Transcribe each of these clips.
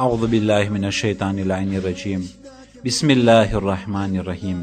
أعوذ بالله من الشيطان اللعين الرجيم بسم الله الرحمن الرحيم.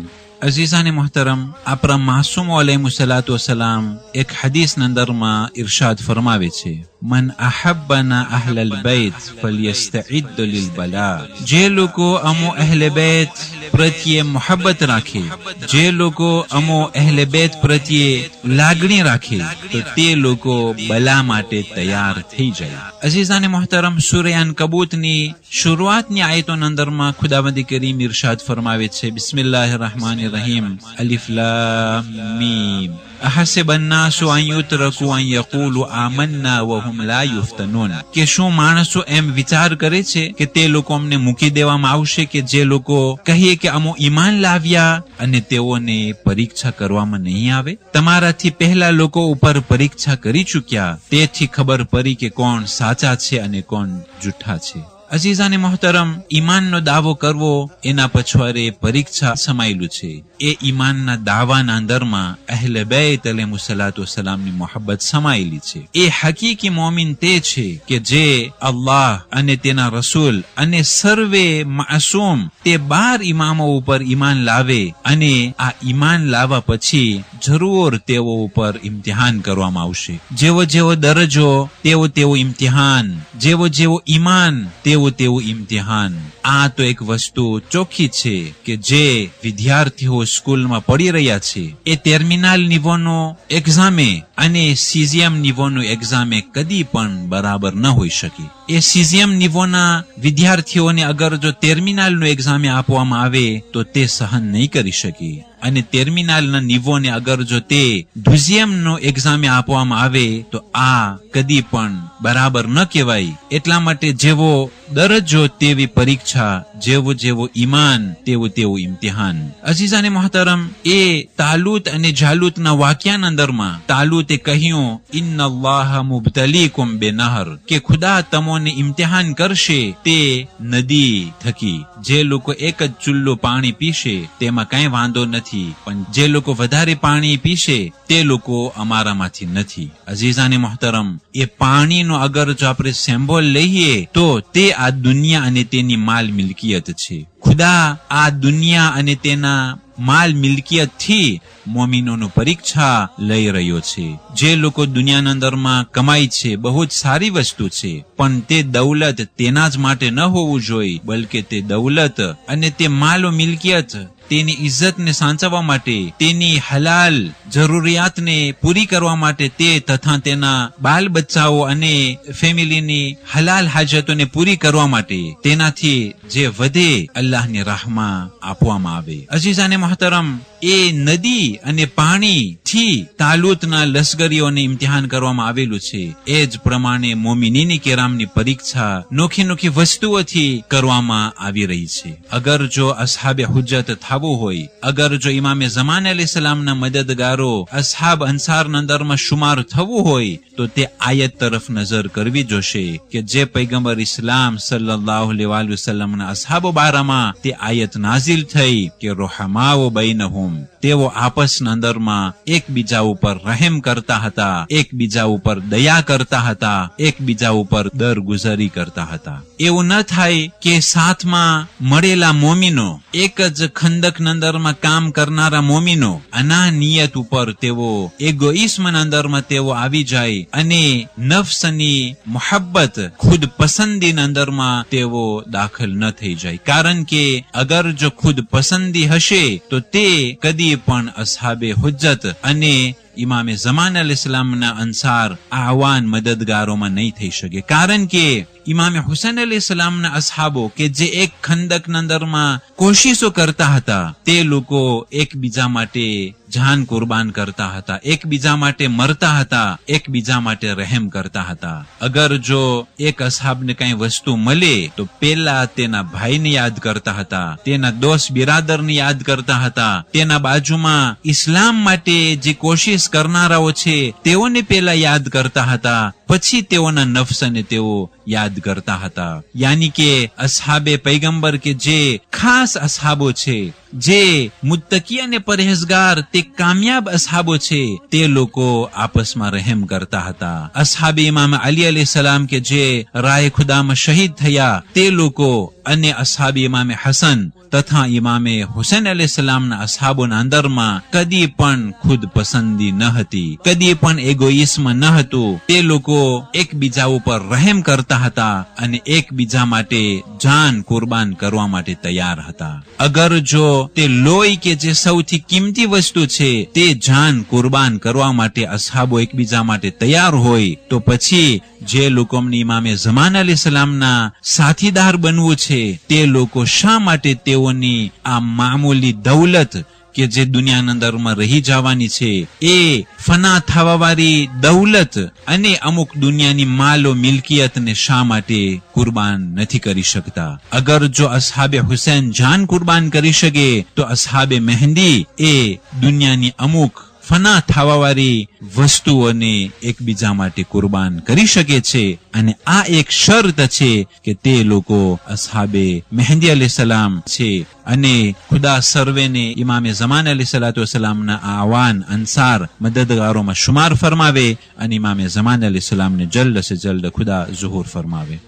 અઝીઝાને મોહતરમ, આપણા માસૂમો અલૈહિસ્સલામ એક હદીસના અંદરમાં ઇરશાદ ફરમાવે છે, મન અહબ્બના અહલલ બૈત ફલ્યસ્તઇદ લિલબલા. જે લોકો અમો અહલે બૈત પ્રત્યે મોહબ્બત રાખે, જે લોકો અમો અહલે બૈત પ્રત્યે લાગણી રાખે, તો તે લોકો બલા માટે તૈયાર થઈ જાય. અઝીઝાને મોહતરમ, સૂરા અનકબૂતની શરૂઆતની આયતોના અંદરમાં ખુદાવંદ કરીમ ઇરશાદ ફરમાવે છે, બિસ્મિલ્લાહિર રહમાનિર રહીમ, અલિફ લામ મીમ, અહસિબ અન્નાસુ અન યુત્રકુ અન યકૂલુ આમન્ના વહુમ લા યુફ્તનૂન. કે શું માણસો એમ વિચાર કરે છે કે તે લોકો અમને મૂકી દેવામાં આવશે કે જે લોકો કહીએ કે અમો ઈમાન લાવ્યા અને તેઓને પરીક્ષા કરવામાં નહીં આવે? તમારાથી પહેલા લોકો ઉપર પરીક્ષા કરી ચૂક્યા, તેથી ખબર પડી કે કોણ સાચા છે અને કોણ જૂઠા છે. અઝીઝાને મોહતરમ, ઈમાનનો દાવો કરવો એના પછવારે પરીક્ષા સમાયેલું છે. એ ઈમાનના દાવાના અંદરમાં અહલે બૈત અલૈહિસ્સલામની મોહબ્બત સમાયેલી છે. એ હકીકી મોમિન તે છે કે જે અલ્લાહ અને તેના રસૂલ અને સર્વે માસૂમ તે 12 ઇમામો ઉપર ઈમાન લાવે, અને આ ઈમાન લાવવા પછી જરૂર તેઓ ઉપર ઇમ્તિહાન કરવામાં આવશે. જેવો જેવો દરજ્જો તેવો તેવો ઇમ્તિહાન, જેવો જેવો ઈમાન તેવું તેવું ઇમ્તિહાન. આ તો એક વસ્તુ ચોખ્ખી છે કે જે વિદ્યાર્થીઓ સ્કૂલમાં પડી રહ્યા છે, એ ટર્મિનલ નિવોનો એક્ઝામે અને સીઝીએમ નિવોનો એક્ઝામે કદી પણ બરાબર ન હોઈ શકે. એ સીઝીએમ નિવોના વિદ્યાર્થીઓને અગર જો ટર્મિનલનો એક્ઝામે આપવામાં આવે તો તે સહન નહીં કરી શકે, અને ટર્મિનલના નિવોને અગર જો તે ધ્રુઝિયમનો એક્ઝામે આપવામાં આવે તો આ કદી પણ બરાબર ન કહેવાય. એટલા માટે જેવો દરજ્જો તેવી પરીક્ષા, જેવો જેવો ઈમાન તેવું તેવું ઇમ્તિહાન. અઝીઝાને મોહતરમ, એ તાલુત અને જાલુતના વાક્યાના અંદરમાં તાલુતે કહ્યું, ઇન્નલ્લાહ મુબ્તલીકુમ બેનહર, કે ખુદા તમોને ઇમ્તિહાન કરશે તે નદી થકી. જે લોકો એક જ ચુલ્લો પાણી પીશે તેમાં કઈ વાંધો નથી, પણ જે લોકો વધારે પાણી પીશે તે લોકો અમારામાંથી નથી. અઝીઝાને મોહતરમ, એ પાણીનો અગર જો આપણે સિમ્બોલ લઈએ તો તે આ દુનિયા અને તેની માલ મિલકિયત છે. ખુદા આ દુનિયા અને તેના માલ મિલકિયત થી મોમિનોનો પરીક્ષા લઈ રહ્યો છે. જે લોકો દુનિયાના અંદરમાં કમાય છે, બહુ જ સારી વસ્તુ છે, પણ તે દૌલત તેના જ માટે ન હોવું જોઈએ, બલકે તે દૌલત અને તે માલો મિલકિયત તેની ઇજ્જતને સાચવવા માટે, તેની હલાલ જરૂરિયાતને પૂરી કરવા માટે, તે તથા તેના બાલ બચ્ચાઓ અને ફેમિલીની હલાલ હાજતોને પૂરી કરવા માટે તેનાથી જે વધે અલ્લાહની રાહમાં આપવામાં આવે. અઝીઝાને મોહતરમ, એ નદી અને પાણી થી તાલુતના લશ્કરીઓને ઇમ્તિહાન કરવામાં આવેલું છે. એ જ પ્રમાણે મોમિનીની કેરામની પરીક્ષા નોખી નોખી વસ્તુઓથી કરવામાં આવી રહી છે. અગર જો અસ્હાબે હુજ્જત થવું હોય, અગર જો ઇમામે ઝમાન અલૈહિસ્સલામના મદદગારો અસ્હાબ અંસારના અંદરમાં શુમાર થવું હોય તો તે આયત તરફ નજર કરવી જોશે કે જે પૈગંબર ઇસ્લામ સલ્લલ્લાહુ અલૈહિ વસલ્લમના અસ્હાબો બારામાં તે આયત નાઝિલ થઈ કે રોહમાઓ બૈનહુમ, તેઓ આપસના અંદરમાં એકબીજા ઉપર રહેમ કરતા હતા, એકબીજા ઉપર દયા કરતા હતા, એકબીજા ઉપર દરગુઝરી કરતા હતા. એવું ન થાય કે સાથમાં મળેલા મોમિનો, એક જ ખંદકના અંદરમાં કામ કરનારા મોમિનો અનાનિયત ઉપર તેઓ એગોઇસ્મના અંદરમાં તેઓ આવી જાય અને નફ્સની મોહબ્બત, ખુદ પસંદીના અંદરમાં તેઓ દાખલ ન થઈ જાય. કારણ કે અગર જો ખુદ પસંદી હશે તો તે કદી પણ અસ્હાબે હુજ્જત અને ઇમામે ઝમાન અલૈહિસ્સલામના અંસાર આવાન મદદગારોમાં નહીં થઈ શકે. કારણ કે ઇમામે હુસૈન અલૈહિ સલામના અસહાબો કે જે એક ખંદકના અંદરમાં કોશિશો કરતા હતા, તે લોકો એકબીજા માટે જાન કુરબાન કરતા હતા, એકબીજા માટે મરતા હતા, એકબીજા માટે રહેમ કરતા હતા. અગર જો એક અસહાબને કઈ વસ્તુ મળે તો પેલા તેના ભાઈને યાદ કરતા હતા, તેના દોસ્ત બિરાદરને યાદ કરતા હતા, તેના બાજુમાં ઇસ્લામ માટે જે કોશિશ કરનારાઓ છે તેઓને પેલા યાદ કરતા હતા, પછી તેઓના નફસને તેઓ યાદ કરતા હતા. યાની કે અસહાબે પૈગંબર કે જે ખાસ અસહાબો છે, જે મુત્તકી અને પરહેઝગાર, તે કામયાબ અસહાબો છે, તે લોકો આપસમાં રહેમ કરતા હતા. અસહાબે ઇમામ અલી અલૈહિ સલામ કે જે રાહે ખુદામાં શહીદ થયા, તે લોકો અને અસહાબે ઇમામ હસન તથા ઇમામે હુસૈન અલૈહિ સલામના અસહાબોના અંદરમાં કદી પણ ખુદ પસંદી ન હતી, કદી પણ એગોઇસ્મ ન હતું. તે લોકો એકબીજા ઉપર રહેમ કરતા હતા અને એકબીજા માટે જાન કુરબાન કરવા માટે તૈયાર હતા. અગર જો તે લોહી કે જે સૌથી કિંમતી વસ્તુ છે તે જાન કુરબાન કરવા માટે અસહાબો એકબીજા માટે તૈયાર હોય, તો પછી જે લોકોને ઇમામે ઝમાન અલૈહિ સલામના સાથીદાર બનવું છે, તે લોકો શા માટે તેઓની આ મામૂલી દૌલત કે જે દુનિયાના અંદરમાં રહી જવાની છે, એ ફના થવાવાળી દૌલત અને અમુક દુનિયાની માલો મિલકિયતને શા માટે કુરબાન નથી કરી શકતા? અગર જો અસહાબે હુસૈન જાન કુરબાન કરી શકે, તો અસહાબે મહેંદી એ દુનિયાની અમુક ફના થવાવાળી વસ્તુઓને એકબીજા માટે કુરબાન કરી શકે છે. અને આ એક શરત છે કે તે લોકો અસહાબે મહેંદી અલૈહિ સલામ છે. અને ખુદા સર્વેને ઇમામે ઝમાન અલૈહિ સલાતુ વસલામના આવાન, અંસાર, મદદગારોમાં શુમાર ફરમાવે અને ઇમામે ઝમાન અલૈહિ સલામને જલ્દ સે જલ્દ ખુદા ઝુહૂર ફરમાવે.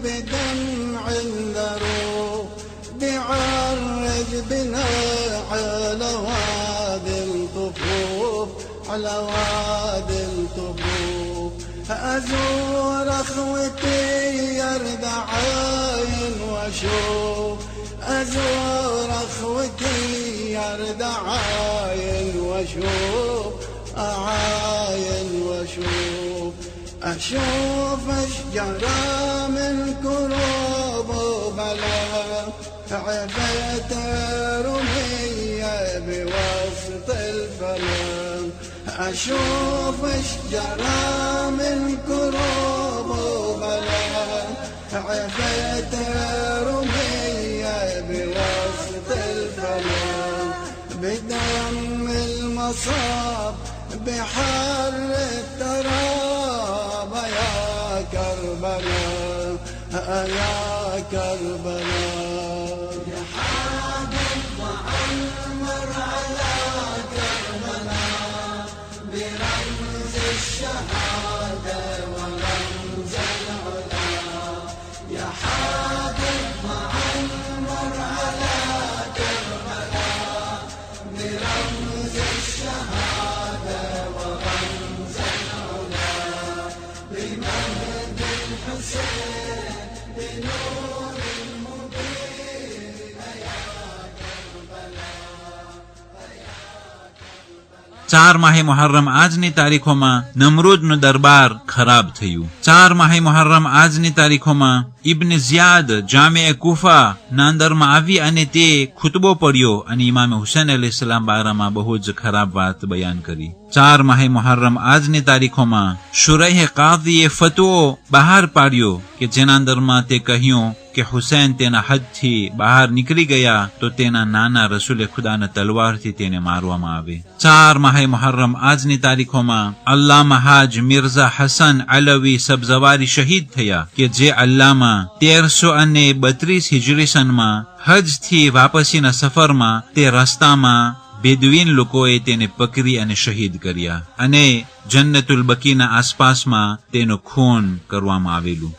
بدمع الذروب بعرج بنا على وادي الطفوف، على وادي الطفوف. أزور أخوتي يرد عين واشوف، أزور أخوتي يرد عين واشوف، أعاين واشوف. أشوف أشجارا من كروب وبلا، عفيت رمية بوسط الفلا. أشوف أشجارا من كروب وبلا، عفيت رمية بوسط الفلا. بدم المصاب بحر التراب يا كربلاء، يا كربلاء. يا حادث وعمر على كربلاء برمز الشهادة ورمز العلا. يا حادث وعمر على كربلاء برمز الشهادة ورمز العلا. بمهد الحسين بنور المبين يا كربلاء. 4 માહે મુહર્રમ આજની તારીખોમાં નમરૂદનું દરબાર ખરાબ થયું. 4 માહે મુહર્રમ આજની તારીખોમાં ઇબ્ન ઝિયાદ જામે કુફા ના અંદરમાં આવી અને તે ખુતબો પડ્યો અને ઇમામે હુસૈન અલૈહિ સલામ બારામાં બહુ જ ખરાબ વાત બયાન કરી. 4 માહે મુહર્રમ આજની તારીખોમાં શુરૈહ કાદીએ ફતવો બહાર પાડ્યો કે જેના અંદરમાં તે કહ્યું કે હુસૈન તેના હદથી બહાર નીકળી ગયા તો તેના નાના રસૂલે ખુદાના તલવારથી તેને મારવામાં આવે. 4 માહે મુહર્રમ આજની તારીખોમાં અલ્લામા હાજ મિર્ઝા હસન અલવી સબઝવારી શહીદ થયા કે જે અલ્લામા 1332 હિજરી સનમાં હજથી વાપસીના સફરમાં તે રસ્તામાં બેદવીન લોકોએ તેને પકડી અને શહીદ કર્યા અને જન્નતુલ બકીના આસપાસમાં તેનું ખૂન કરવામાં આવેલું.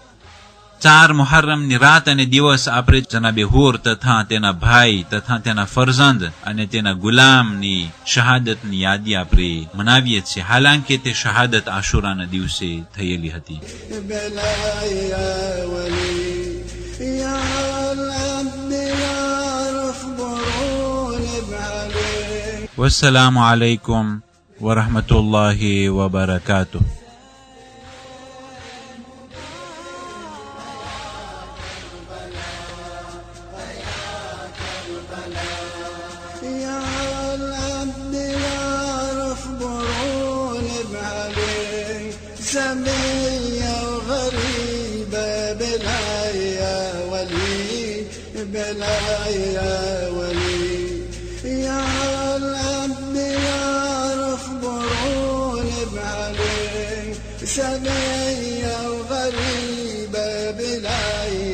4 મુહર્રમની રાત અને દિવસ આપણે જનાબે હુર તથા તેના ભાઈ તથા તેના ફરઝંદ અને તેના ગુલામની શહાદતની યાદી આપણે મનાવીએ છીએ. હાલાંકે તે શહાદત આશુરાના દિવસે થયેલી હતી. والسلام عليكم ورحمة الله وبركاته. يا العبد يعرف برون بعلي سمية وغريبة بلا يا ولي بلا يا ولي. يا العبد يعرف برون بعلي سمية وغريبة بلا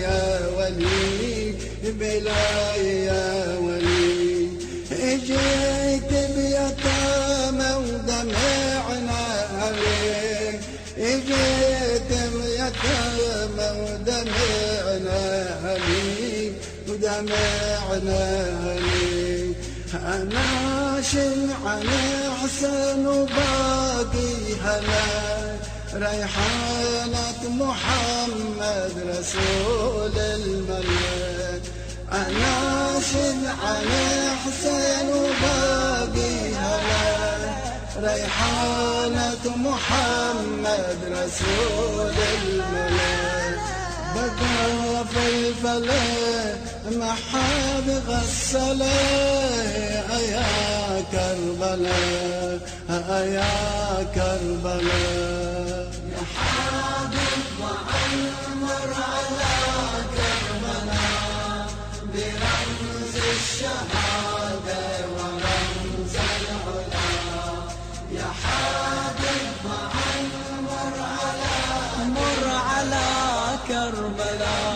يا ولي بلا يا ولي. اجيت بيتامى ودمعنا عليك اجيت بيتامى ودمعنا عليك ودمعنا عليك. انا شمعن حسن وباقي هلاك ريحانة محمد رسول الملاك. أنا شمعن حسين وباقي هلاك ريحانة محمد رسول الملاك. بقى في الفلاح ما حد غسله يا كربلاء يا كربلاء. يا حبيب وعمر على كربلاء برمز الشهادة ورمز العلا. يا حبيب وعمر على كربلاء